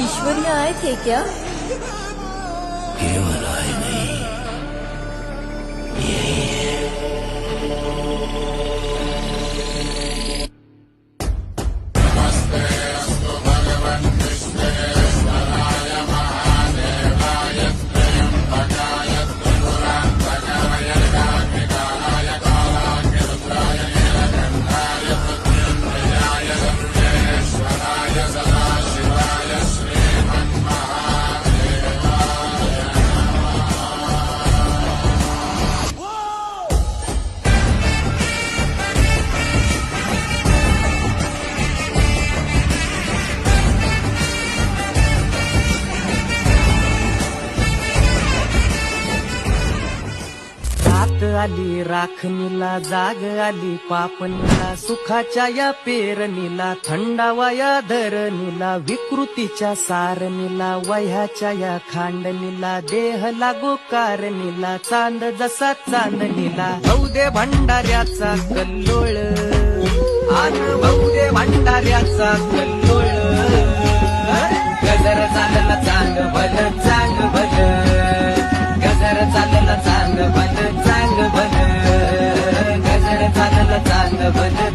ईश्वरीय आए थे क्या? केवल आए नहीं, यही है। आली राखणीला, जाग आली पापणीला, सुखाच्या या पेरणीला, थंडावा या धरणीला, विकृतीच्या सारणीला, वह्याच्या या खांडणीला, देह लागो कारणीला, चांद जसा चांदणीला, भाऊ दे भंडाऱ्याचा कल्लोळ, आन भाऊ दे भंडाऱ्याचा कल्लोळ, गजर चालला चांग भल चांग भल, गजर चालला चांग भल चांग भल, गजर चालला चांग भल